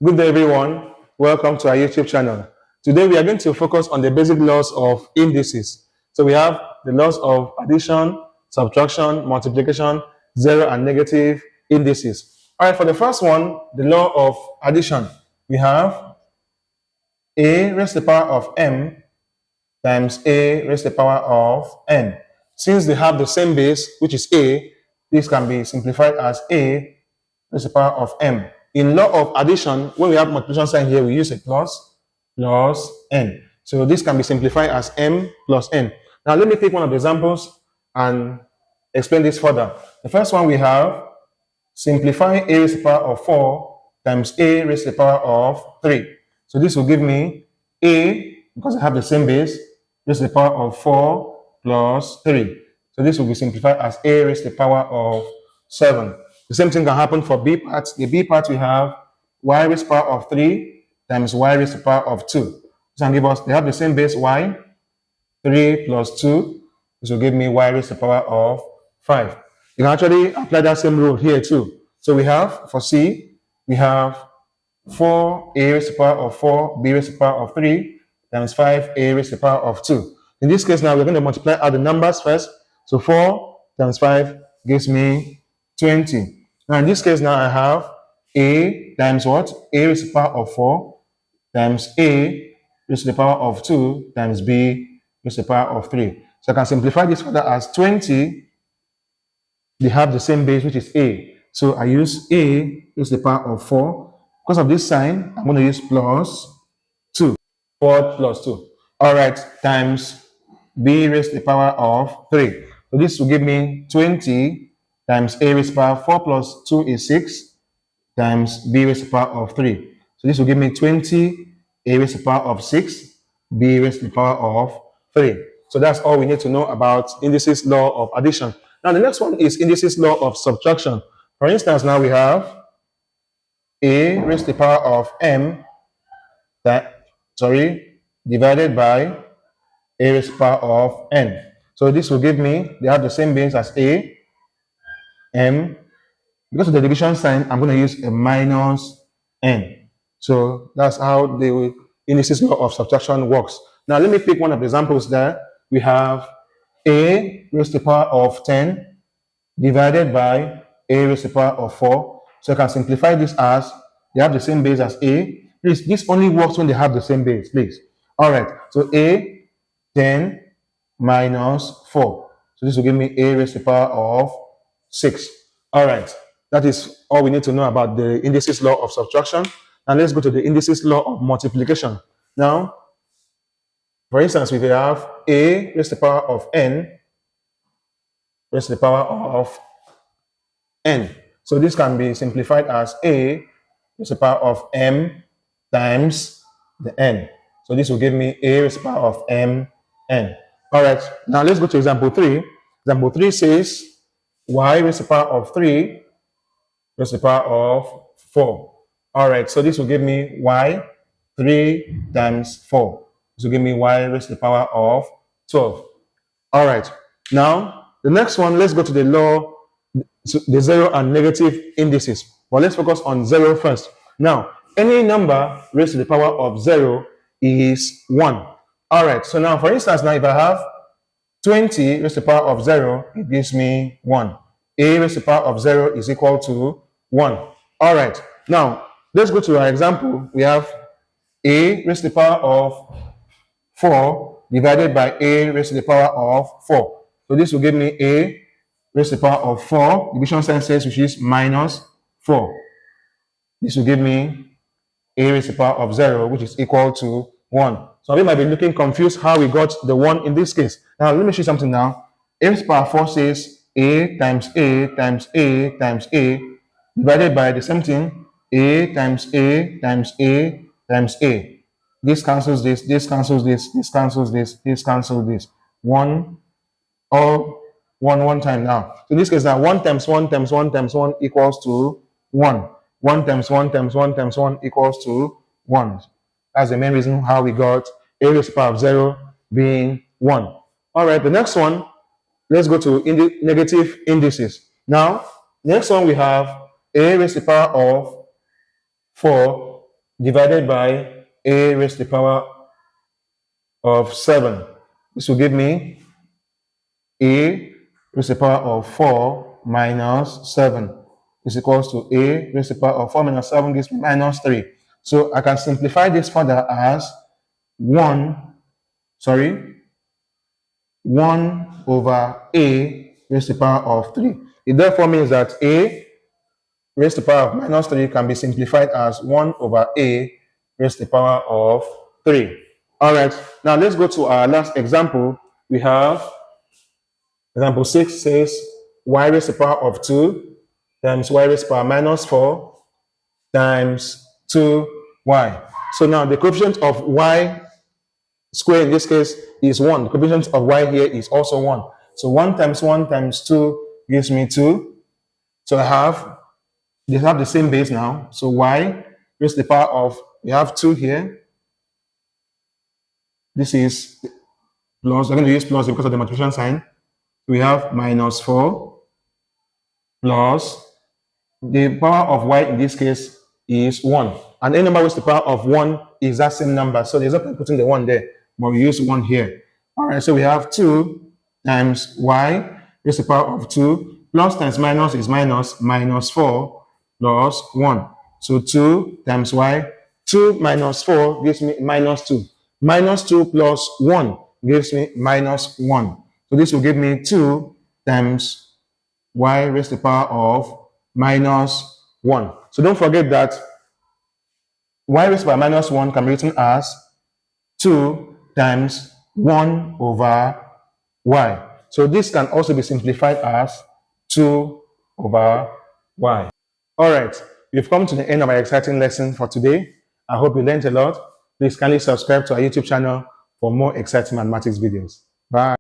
Good day, everyone. Welcome to our YouTube channel. Today, we are going to focus on the basic laws of indices. So we have the laws of addition, subtraction, multiplication, zero and negative indices. All right, for the first one, the law of addition, we have a raised to the power of m times a raised to the power of n. Since they have the same base, which is a, this can be simplified as a raised to the power of m. In law of addition, when we have multiplication sign here, we use a plus n. So this can be simplified as m plus n. Now let me take one of the examples and explain this further. The first one we have, simplify a raised to the power of 4 times a raised to the power of 3. So this will give me a, because I have the same base, raised to the power of 4 plus 3. So this will be simplified as a raised to the power of 7. The same thing can happen for b part. The b part we have y raised to the power of 3 times y raised to the power of 2. This can give us, they have the same base y, 3 plus 2. This will give me y raised to the power of 5. You can actually apply that same rule here too. So we have, for c, we have 4a raised to the power of 4, b raised to the power of 3 times 5a raised to the power of 2. In this case now, we're going to multiply out the numbers first. So 4 times 5 gives me 20. Now in this case now I have a times what? A raised to the power of 4 times a raised to the power of 2 times b raised to the power of 3. So I can simplify this further as 20. They have the same base, which is a. So I use a raised to the power of 4. Because of this sign, I'm going to use plus 2. 4 plus 2. All right, times b raised to the power of 3. So this will give me 20 times a raised to the power of 4 plus 2 is 6 times b raised to the power of 3. So this will give me 20 a raised to the power of 6, b raised to the power of 3. So that's all we need to know about indices law of addition. Now the next one is indices law of subtraction. For instance, now we have a raised to the power of m divided by a raised to the power of n. So this will give me, they have the same base as a, m. Because of the division sign, I'm going to use a minus n. So that's how the indices law of subtraction works. Now let me pick one of the examples there. We have a raised to the power of 10 divided by a raised to the power of 4. So I can simplify this as, they have the same base as a. Please, this only works when they have the same base, please. All right, so a, 10 minus 4. So this will give me a raised to the power of 6. All right, that is all we need to know about the indices law of subtraction. And let's go to the indices law of multiplication. Now, for instance, if we have a raised to the power of n raised to the power of n. So this can be simplified as a raised to the power of m times the n. So this will give me a raised to the power of m n. All right, now let's go to example 3. Example 3 says y raised to the power of 3 raised to the power of 4. All right, so this will give me y 3 times 4. This will give me y raised to the power of 12. All right, now the next one, let's go to the law, the zero and negative indices. But let's focus on 0 first. Now, any number raised to the power of 0 is 1. All right, so now for instance, now if I have 20 raised to the power of 0, it gives me 1. A raised to the power of 0 is equal to 1. All right, now let's go to our example. We have a raised to the power of 4 divided by a raised to the power of 4. So this will give me a raised to the power of 4. Division sign says which is minus 4. This will give me a raised to the power of 0, which is equal to 1. So we might be looking confused how we got the 1 in this case. Now let me show you something now. A raised to the power of 4 says a times a times a times a divided by the same thing, a times a times a times a. This cancels this, this cancels this, this cancels this, this cancels this. 1, all 1 time now. So in this case now, 1 times 1 times 1 times 1 equals to 1. 1 times 1 times 1 times 1 equals to 1. That's the main reason how we got a raised to the power of 0 being 1. All right, the next one, let's go to negative indices. Now, next one we have a raised to the power of 4 divided by a raised to the power of 7. This will give me a raised to the power of 4 minus 7 is equals to a raised to the power of 4 minus 7 gives me minus 3. So I can simplify this further as 1 over a raised to the power of 3. It therefore means that a raised to the power of minus 3 can be simplified as 1 over a raised to the power of 3. All right, now let's go to our last example. We have example 6 says y raised to the power of 2 times y raised to the power minus 4 times 2y. So now the coefficient of y square in this case is 1. The coefficient of y here is also 1. So 1 times 1 times 2 gives me 2. So they have the same base now. So y raised to the power of, we have 2 here. This is plus, we're going to use plus because of the multiplication sign. We have minus 4 plus the power of y in this case is 1. And any number raised to the power of 1 is that same number. So there's no point putting the 1 there, but we use 1 here. All right, so we have 2 times y raised to the power of 2 plus times minus is minus 4 plus 1. So 2 times y, 2 minus 4 gives me minus 2. Minus 2 plus 1 gives me minus 1. So this will give me 2 times y raised to the power of minus 1. So don't forget that y raised to the power minus 1 can be written as 2 times 1 over y. So this can also be simplified as 2 over y. All right, we've come to the end of our exciting lesson for today. I hope you learned a lot. Please kindly subscribe to our YouTube channel for more exciting mathematics videos. Bye.